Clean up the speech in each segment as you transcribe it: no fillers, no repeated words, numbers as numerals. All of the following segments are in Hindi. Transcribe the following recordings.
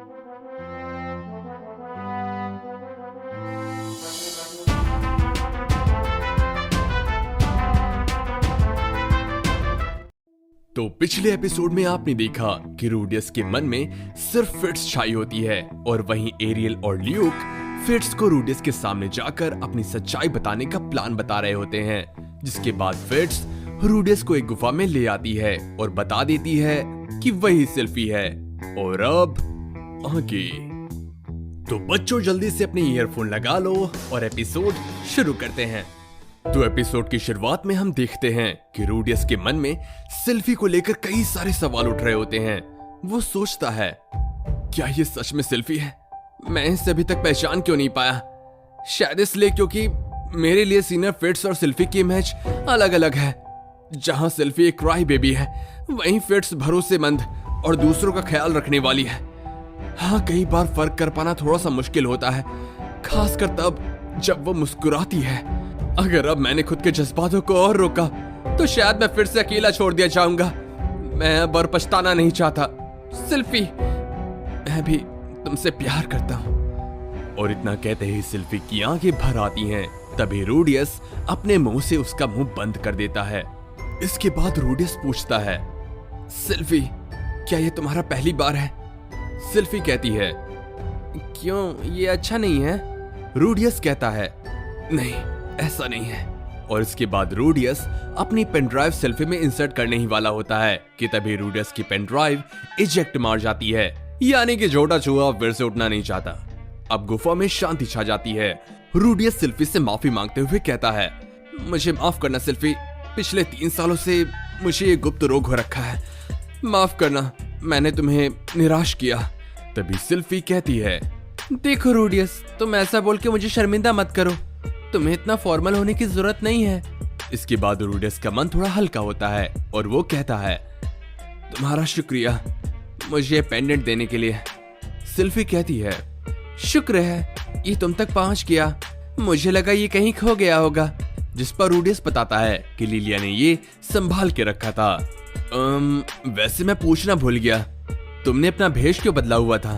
तो पिछले एपिसोड में आपने देखा कि रूडियस के मन में सिर्फ फिट्स छाई होती है और वहीं एरियल और ल्यूक फिट्स को रूडियस के सामने जाकर अपनी सच्चाई बताने का प्लान बता रहे होते हैं, जिसके बाद फिट्स रूडियस को एक गुफा में ले आती है और बता देती है कि वही सिल्फी है। और अब आगे तो बच्चों जल्दी से अपने ईयरफोन लगा लो और एपिसोड शुरू करते हैं। तो एपिसोड की शुरुआत में हम देखते हैं कि रूडियस के मन में सिल्फी को लेकर कई सारे सवाल उठ रहे होते हैं। वो सोचता है, क्या ये सच में सिल्फी है? मैं इसे अभी तक पहचान क्यों नहीं पाया? शायद इसलिए क्योंकि मेरे लिए सीनियर फिट्स और सिल्फी की इमेज अलग अलग है। जहां सिल्फी एक क्राई बेबी है, वहीं फिट्स भरोसेमंद और दूसरों का ख्याल रखने वाली है। हाँ, कई बार फर्क कर पाना थोड़ा सा मुश्किल होता है, खासकर तब जब वो मुस्कुराती है। अगर अब मैंने खुद के जज्बातों को और रोका तो शायद मैं फिर से अकेला छोड़ दिया जाऊंगा। मैं अब और पछताना नहीं चाहता। सिल्फी, मैं भी तुमसे प्यार करता हूँ। और इतना कहते ही सिल्फी की आंखें भर आती हैं। तभी रूडियस अपने मुंह से उसका मुंह बंद कर देता है। इसके बाद रूडियस पूछता है, सिल्फी, क्या ये तुम्हारा पहली बार है? सिल्फी कहती है, क्यों, ये अच्छा नहीं है? रूडियस कहता है, नहीं, ऐसा नहीं है। और इसके बाद रूडियस अपनी पेन ड्राइव सेल्फी में इंसर्ट करने ही वाला होता है कि तभी रूडियस की पेन ड्राइव इजेक्ट मार जाती है, यानी कि छोटा चूहा फिर से उठना नहीं चाहता। अब गुफा में शांति छा जाती है। रूडियस सिल्फी से माफी मांगते हुए कहता है, मुझे माफ करना सिल्फी, पिछले 3 सालों से मुझे ये गुप्त रोग हो रखा है। माफ करना, मैंने तुम्हें निराश किया। तभी सिल्फी कहती है, देखो रूडियस, तुम ऐसा बोल के मुझे शर्मिंदा मत करो, तुम्हें इतना फॉर्मल होने की जरूरत नहीं है। इसके बाद रूडियस का मन थोड़ा हल्का होता है और वो कहता है, तुम्हारा शुक्रिया मुझे पेंडेंट देने के लिए। सिल्फी कहती है, शुक्र है ये तुम तक पहुंच गया, मुझे लगा ये कहीं खो गया होगा। जिस पर रूडियस बताता है कि लिलिया ने ये संभाल के रखा था। वैसे मैं पूछना भूल गया, तुमने अपना भेष क्यों बदला हुआ था?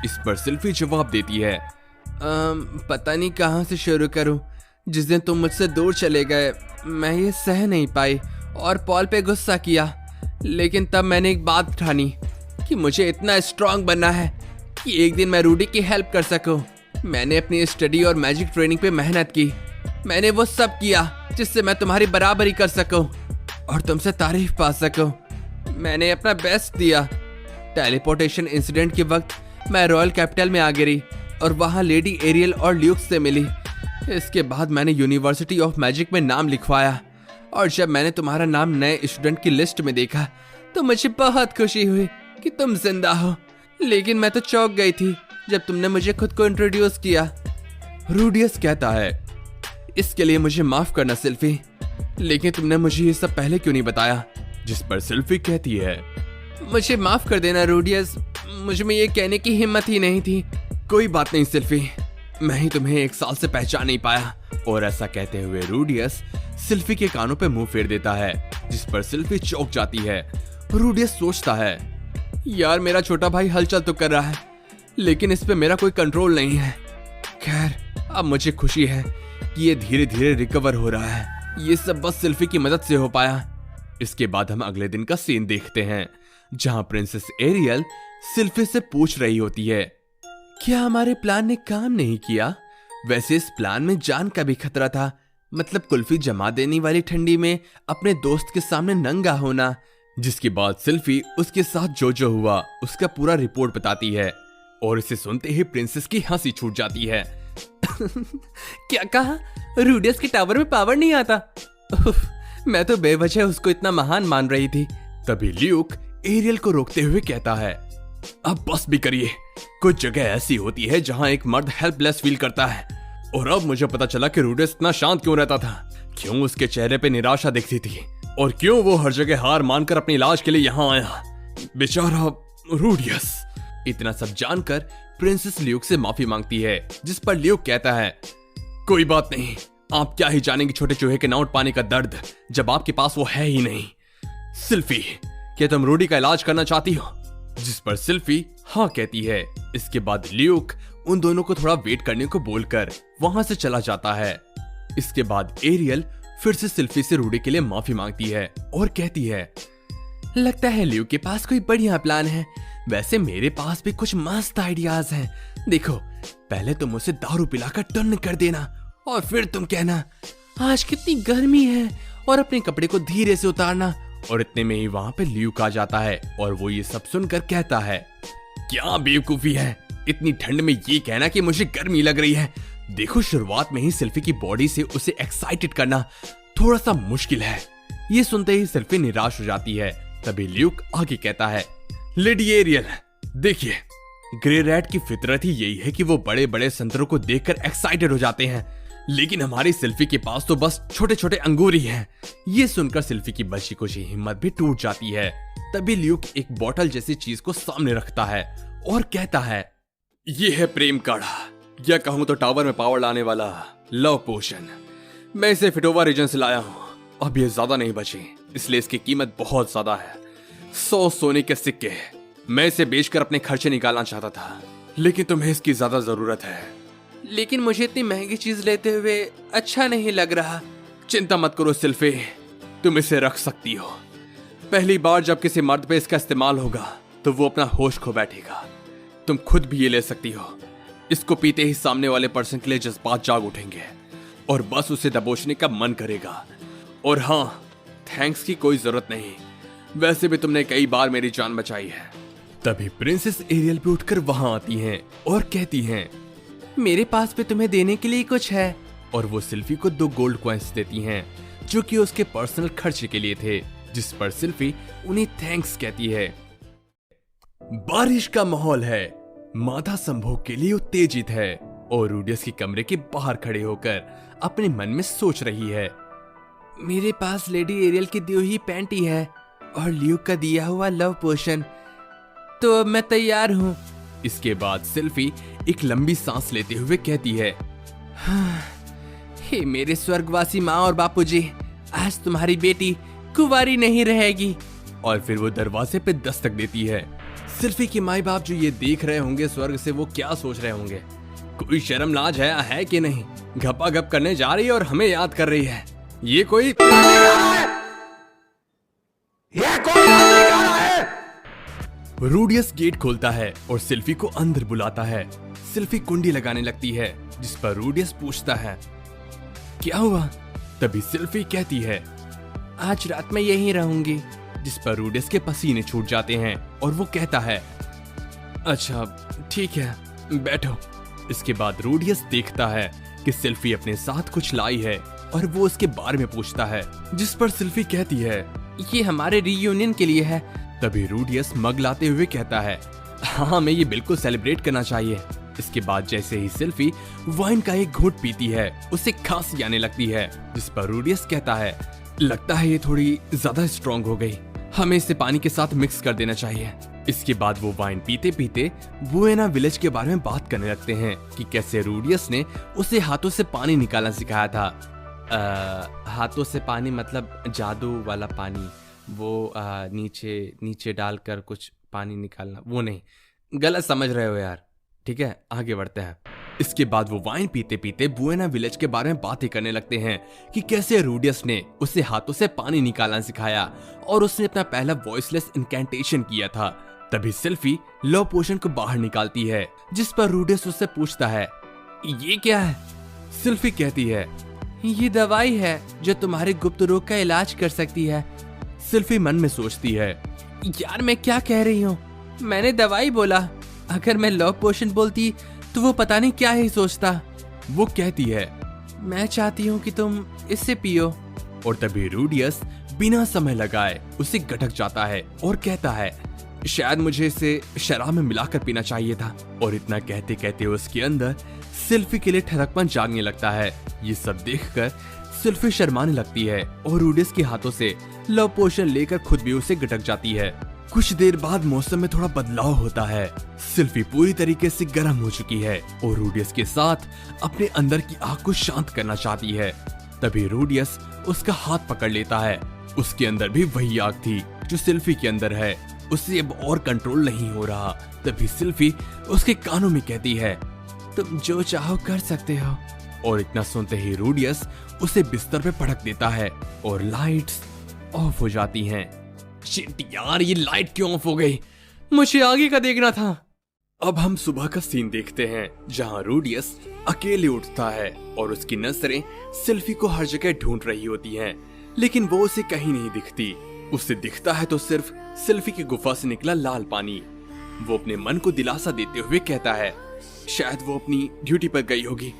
इस पर सिल्फी जवाब देती है, पता नहीं कहां से शुरू करूं। जिस दिन तुम मुझसे दूर चले गए, मैं ये सह नहीं पाई और पॉल पे गुस्सा किया। लेकिन तब मैंने एक बात ठानी कि मुझे इतना स्ट्रांग बनना है कि एक दिन मैं रूडी की हेल्प कर सकूं। मैंने अपनी स्टडी और मैजिक ट्रेनिंग पे मेहनत की। मैंने वो सब किया जिससे मैं तुम्हारी बराबरी कर सकूं और तुमसे तारीफ पा सकूं। मैंने अपना बेस्ट दिया। टेलीपोर्टेशन इंसिडेंट के वक्त मैं रॉयल कैपिटल में आ गिरी और वहां लेडी एरियल और ल्यूक से मिली। इसके बाद मैंने यूनिवर्सिटी ऑफ मैजिक में नाम लिखवाया और जब मैंने तुम्हारा नाम नए स्टूडेंट की लिस्ट में देखा तो मुझे बहुत खुशी हुई कि तुम जिंदा हो। लेकिन मैं तो चौंक गई थी जब तुमने मुझे खुद को इंट्रोड्यूस किया। रूडियस कहता है, इसके लिए मुझे माफ करना सिल्फी, लेकिन तुमने मुझे ये सब पहले क्यों नहीं बताया? जिस पर सिल्फी कहती है, मुझे माफ कर देना रूडियस, मुझ में ये कहने की हिम्मत ही नहीं थी। कोई बात नहीं सिल्फी, मैं ही तुम्हें 1 साल से पहचान नहीं पाया। और ऐसा कहते हुए रूडियस सिल्फी के कानों पे मुंह फेर देता है, जिस पर सिल्फी चौंक जाती है। रूडियस सोचता है, यार मेरा छोटा भाई हलचल तो कर रहा है, लेकिन इस पे मेरा कोई कंट्रोल नहीं है। खैर, अब मुझे खुशी है कि ये धीरे धीरे रिकवर हो रहा है। ये सब बस सिल्फी की मदद से हो पाया। इसके बाद हम अगले दिन का सीन देखते हैं, जहां प्रिंसेस एरियल सिल्फी से पूछ रही होती है, क्या हमारे प्लान ने काम नहीं किया? वैसे इस प्लान में जान का भी खतरा था, मतलब कुल्फी जमा देने वाली ठंडी में अपने दोस्त के सामने नंगा होना। जिसके बाद सिल्फी उसके साथ जो हुआ उसका पूरा रिपोर्ट बताती है और इसे सुनते ही प्रिंसेस की हंसी छूट जाती है। क्या कहा? रूडियस के टावर में पावर नहीं आता? मैं तो बेवजह उसको इतना महान मान रही थी। तभी ल्यूक एरियल को रोकते हुए कहता है, अब बस भी करिए। कुछ जगह ऐसी होती है जहां एक मर्द हेल्पलेस फील करता है। और अब मुझे पता चला कि रूडियस इतना शांत क्यों रहता था, क्यों उसके चेहरे पे निराशा दिखती थी और क्यों वो हर जगह हार मानकर अपने इलाज के लिए यहाँ आया। बेचारा रूडियस। इतना सब जानकर प्रिंसेस ल्यूक से माफी मांगती है, जिस पर ल्यूक कहता है, कोई बात नहीं, आप क्या ही जानेंगे छोटे चूहे के नोट पाने का दर्द, जब आपके पास वो है ही नहीं। सिल्फी, क्या तुम रूडी का इलाज करना चाहती हो? जिस पर सिल्फी हाँ कहती है। इसके बाद ल्यूक उन दोनों को थोड़ा वेट करने को बोलकर वहां से चला जाता है। इसके बाद एरियल फिर से सिल्फी से रूडी के लिए माफी मांगती है और कहती है, लगता है ल्यूक के पास कोई बढ़िया प्लान है। वैसे मेरे पास भी कुछ मस्त आइडियाज हैं। देखो, पहले तुम उसे दारू पिलाकर टन कर देना और फिर तुम कहना आज कितनी गर्मी है और अपने कपड़े को धीरे से उतारना। और इतने में ही वहां पे ल्यूक आ जाता है और वो ये सब सुनकर कहता है, क्या बेवकूफी है इतनी ठंड में ये कहना कि मुझे गर्मी लग रही है। देखो, शुरुआत में ही सिल्फी की बॉडी से उसे एक्साइटेड करना थोड़ा सा मुश्किल है। ये सुनते ही सिल्फी निराश हो जाती है। तभी ल्यूक आगे कहता है, लेडी एरियल, देखिए, ग्रे रैट की फितरत ही यही है कि वो बड़े बड़े संतरों को देखकर एक्साइटेड हो जाते हैं, लेकिन हमारी सिल्फी के पास तो बस छोटे छोटे अंगूर ही हैं। ये सुनकर सिल्फी की बची कुची हिम्मत भी टूट जाती है। तभी ल्यूक एक बोतल जैसी चीज को सामने रखता है और कहता है, ये है प्रेम काढ़ा, या कहूं तो टावर में पावर लाने वाला लव पोशन। मैं इसे फिटोवा रीजन से लाया हूं। अब ये ज्यादा नहीं बचे, इसलिए इसकी कीमत बहुत ज्यादा है, 100 सोने के सिक्के। मैं इसे बेचकर अपने खर्चे निकालना चाहता था, लेकिन तुम्हें इसकी ज्यादा जरूरत है। लेकिन मुझे इतनी महंगी चीज लेते हुए अच्छा नहीं लग रहा। चिंता मत करो सिल्फी, तुम इसे रख सकती हो। पहली बार जब किसी मर्द पे इसका इस्तेमाल होगा तो वो अपना होश खो बैठेगा। तुम खुद भी ये ले सकती हो। इसको पीते ही सामने वाले पर्सन के लिए जज्बात जाग उठेंगे और बस उसे दबोचने का मन करेगा। और हाँ, थैंक्स की कोई जरूरत नहीं, वैसे भी तुमने कई बार मेरी जान बचाई है। तभी प्रिंसेस एरियल भी उठकर वहां आती हैं और कहती हैं, मेरे पास भी तुम्हें देने के लिए कुछ है। और वो सिल्फी को 2 गोल्ड कॉइंस देती हैं, जो कि उसके पर्सनल खर्चे के लिए थे, जिस पर सिल्फी उन्हें थैंक्स कहती है। बारिश का माहौल है, माता संभोग के लिए उत्तेजित है और रूडियस के कमरे के बाहर खड़े होकर अपने मन में सोच रही है, मेरे पास लेडी एरियल की दी हुई पैंटी है और ल्यूक का दिया हुआ लव पोशन, तो अब मैं तैयार हूँ। इसके बाद सिल्फी एक लंबी सांस लेते हुए कहती है, हे मेरे स्वर्गवासी माँ और बापूजी, आज तुम्हारी बेटी कुंवारी नहीं रहेगी। और फिर वो दरवाजे पे दस्तक देती है। सिल्फी के माई बाप जो ये देख रहे होंगे स्वर्ग से, वो क्या सोच रहे होंगे, कोई शर्म लाज है कि नहीं, घपा घप करने जा रही है और हमें याद कर रही है। ये कोई रूडियस गेट खोलता है और सिल्फी को अंदर बुलाता है। सिल्फी कुंडी लगाने लगती है, जिस पर रूडियस पूछता है, क्या हुआ? तभी सिल्फी कहती है, आज रात में यहीं रहूंगी। जिस पर रूडियस के पसीने छूट जाते हैं और वो कहता है, अच्छा ठीक है, बैठो। इसके बाद रूडियस देखता है कि सिल्फी अपने साथ कुछ लाई है और वो उसके बारे में पूछता है, जिस पर सिल्फी कहती है, ये हमारे रीयूनियन के लिए है। तभी रूडियस मग लाते हुए कहता है, हाँ हमें ये बिल्कुल सेलिब्रेट करना चाहिए। इसके बाद जैसे ही सिल्फी वाइन का एक घूंट पीती है, उसे खांसी आने लगती है, जिस पर रूडियस कहता है, लगता है ये थोड़ी ज्यादा स्ट्रॉन्ग हो गई, हमें इसे पानी के साथ मिक्स कर देना चाहिए। इसके बाद वो वाइन पीते पीते बुएना विलेज के बारे में बात करने लगते हैं कि कैसे रूडियस ने उसे हाथों से पानी निकालना सिखाया था। हाथों से पानी मतलब जादू वाला पानी, वो नीचे नीचे डालकर कुछ पानी निकालना, वो नहीं, गलत समझ रहे हो यार। ठीक है, आगे बढ़ते हैं। इसके बाद वो वाइन पीते पीते बुएना विलेज के बारे में बातें करने लगते हैं कि कैसे रूडियस ने उसे हाथों से पानी निकालना सिखाया और उसने अपना पहला वॉइसलेस इनकैंटेशन किया था। तभी सिल्फी लव पोशन को बाहर निकालती है, जिस पर रूडियस उससे पूछता है, ये क्या है? सिल्फी कहती है, ये दवाई है जो तुम्हारे गुप्त रोग का इलाज कर सकती है। सिल्फी मन में सोचती है, यार मैं क्या कह रही हूँ, मैंने दवाई बोला, अगर मैं लव पोशन बोलती तो वो पता नहीं क्या ही सोचता। वो कहती है, मैं चाहती हूँ कि तुम इससे पियो। और तभी रूडियस बिना समय लगाए उसे गटक जाता है और कहता है, शायद मुझे इसे शराब में मिलाकर पीना चाहिए था। और इतना कहते कहते उसके अंदर सिल्फी के लिए ठरकपन जागने लगता है। ये सब देखकर सिल्फी शर्माने लगती है और रूडियस के हाथों से लव पोशन लेकर खुद भी उसे गटक जाती है। कुछ देर बाद मौसम में थोड़ा बदलाव होता है। सिल्फी पूरी तरीके से गर्म हो चुकी है और रूडियस के साथ अपने अंदर की आग को शांत करना चाहती है। तभी रूडियस उसका हाथ पकड़ लेता है। उसके अंदर भी वही आग थी जो सिल्फी के अंदर है उसे अब और कंट्रोल नहीं हो रहा। तभी सिल्फी उसके कानों में कहती है, तुम जो चाहो कर सकते हो। और इतना सुनते ही रूडियस उसे बिस्तर पे पटक देता है और लाइट्स ऑफ हो जाती हैं। शिट यार, ये लाइट क्यों ऑफ हो गई? मुझे आगे का देखना था। अब हम सुबह का सीन देखते हैं जहां रूडियस अकेले उठता है और उसकी नजरें सिल्फी को हर जगह ढूंढ रही होती हैं, लेकिन वो उसे कहीं नहीं दिखती। उसे दिखता है तो सिर्फ सिल्फी की गुफा से निकला लाल पानी। वो अपने मन को दिलासा देते हुए कहता है शायद वो अपनी ड्यूटी पर गई होगी,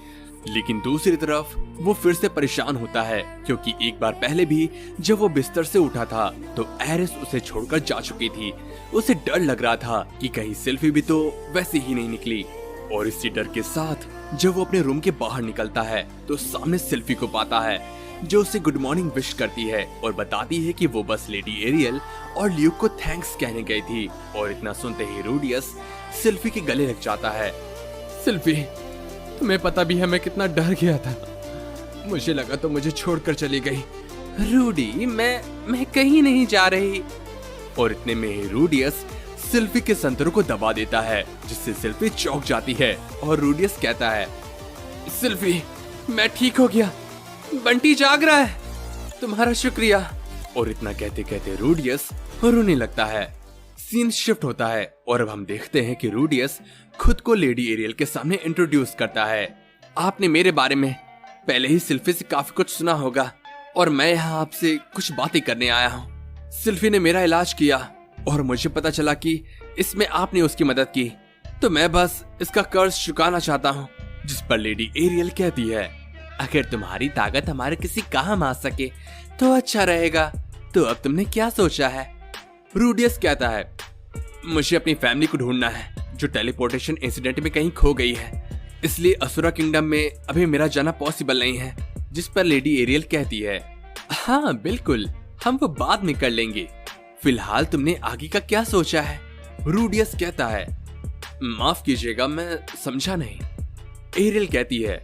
लेकिन दूसरी तरफ वो फिर से परेशान होता है क्योंकि एक बार पहले भी जब वो बिस्तर से उठा था तो एरिस उसे छोड़कर जा चुकी थी। उसे डर लग रहा था कि कहीं सिल्फी भी तो वैसे ही नहीं निकली। और इसी डर के साथ जब वो अपने रूम के बाहर निकलता है तो सामने सिल्फी को पाता है जो उसे गुड मॉर्निंग विश करती है और बताती है कि वो बस लेडी एरियल और ल्यूक को थैंक्स कहने गई थी। और इतना सुनते ही रूडियस सिल्फी के गले लग जाता है। सिल्फी, तुम्हें पता भी है मैं कितना डर गया था। मुझे लगा तो मुझे छोड़कर चली गई। रूडी, मैं कहीं नहीं जा रही। और इतने में ही रूडियस सिल्फी के संतरों को दबा देता है जिससे सिल्फी चौंक जाती है और रूडियस कहता है सिल्फी, मैं ठीक हो गया, बंटी जाग रहा है, तुम्हारा शुक्रिया। और इतना कहते कहते रूडियस रोने लगता है। सीन शिफ्ट होता है और अब हम देखते हैं कि रूडियस खुद को लेडी एरियल के सामने इंट्रोड्यूस करता है। आपने मेरे बारे में पहले ही सिल्फी से काफी कुछ सुना होगा और मैं यहाँ आपसे कुछ बातें करने आया हूँ। सिल्फी ने मेरा इलाज किया और मुझे पता चला कि इसमें आपने उसकी मदद की, तो मैं बस इसका कर्ज चुकाना चाहता हूँ। जिस पर लेडी एरियल कहती है अगर तुम्हारी ताकत हमारे किसी काम आ सके तो अच्छा रहेगा, तो अब तुमने क्या सोचा है? रूडियस कहता है मुझे अपनी फैमिली को ढूंढना है जो टेलीपोर्टेशन इंसिडेंट में कहीं खो गई है, इसलिए असुरा किंगडम में अभी मेरा जाना पॉसिबल नहीं है। जिस पर लेडी एरियल कहती है हाँ बिल्कुल, हम वो बाद में कर लेंगे, फिलहाल तुमने आगे का क्या सोचा है? रूडियस कहता है माफ कीजिएगा, मैं समझा नहीं। एरियल कहती है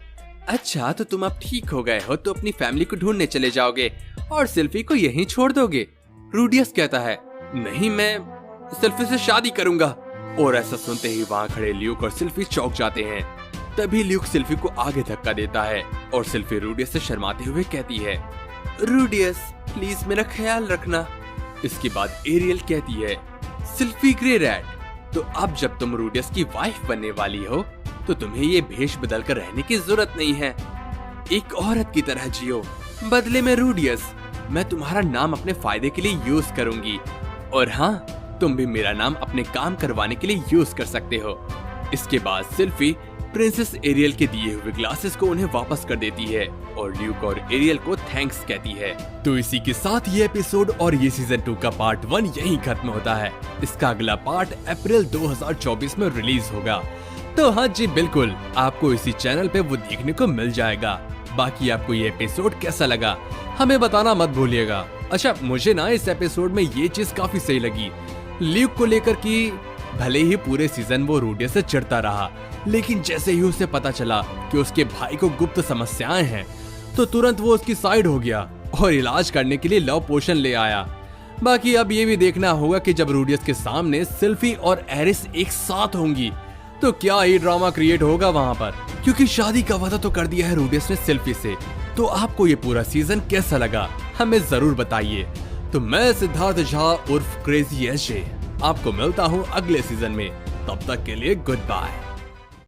अच्छा, तो तुम अब ठीक हो गए हो तो अपनी फैमिली को ढूंढने चले जाओगे और सिल्फी को यहीं छोड़ दोगे? रूडियस कहता है नहीं, मैं सिल्फी से शादी करूंगा। और ऐसा सुनते ही वहाँ खड़े ल्यूक और सिल्फी चौंक जाते हैं। तभी ल्यूक सिल्फी को आगे धक्का देता है और सिल्फी रूडियस से शर्माते हुए कहती है रूडियस प्लीज मेरा ख्याल रखना। इसके बाद एरियल कहती है सिल्फी ग्रे रैट, तो अब जब तुम रूडियस की वाइफ बनने वाली हो तो तुम्हें ये भेष बदल कर रहने की जरूरत नहीं है, एक औरत की तरह जियो। बदले में रूडियस, मैं तुम्हारा नाम अपने फायदे के लिए यूज करूंगी और हाँ, तुम भी मेरा नाम अपने काम करवाने के लिए यूज कर सकते हो। इसके बाद सिल्फी प्रिंसेस एरियल के दिए हुए ग्लासेस को उन्हें वापस कर देती है और ल्यूक और एरियल को थैंक्स कहती है। तो इसी के साथ ये एपिसोड और ये सीजन 2 का पार्ट 1 यहीं खत्म होता है। इसका अगला पार्ट अप्रैल 2024 में रिलीज होगा। तो हाँ जी बिल्कुल, आपको इसी चैनल पे वो देखने को मिल जाएगा। बाकी आपको ये एपिसोड कैसा लगा हमें बताना मत भूलिएगा। अच्छा, मुझे ना इस एपिसोड में ये चीज काफी सही लगी ल्यूक को लेकर कि भले ही पूरे सीजन वो रूडियस से चिढ़ता रहा, लेकिन जैसे ही उसे पता चला कि उसके भाई को गुप्त समस्याएं हैं तो तुरंत वो उसकी साइड हो गया और इलाज करने के लिए लव पोशन ले आया। बाकी अब ये भी देखना होगा कि जब रूडियस के सामने सिल्फी और एरिस एक साथ होंगी तो क्या ये ड्रामा क्रिएट होगा वहाँ पर, क्योंकि शादी का वादा तो कर दिया है रूडियस ने सिल्फी से। तो आपको ये पूरा सीजन कैसा लगा हमें जरूर बताइए। तो मैं सिद्धार्थ झा उर्फ क्रेजी एसजे आपको मिलता हूँ अगले सीजन में, तब तक के लिए गुड बाय।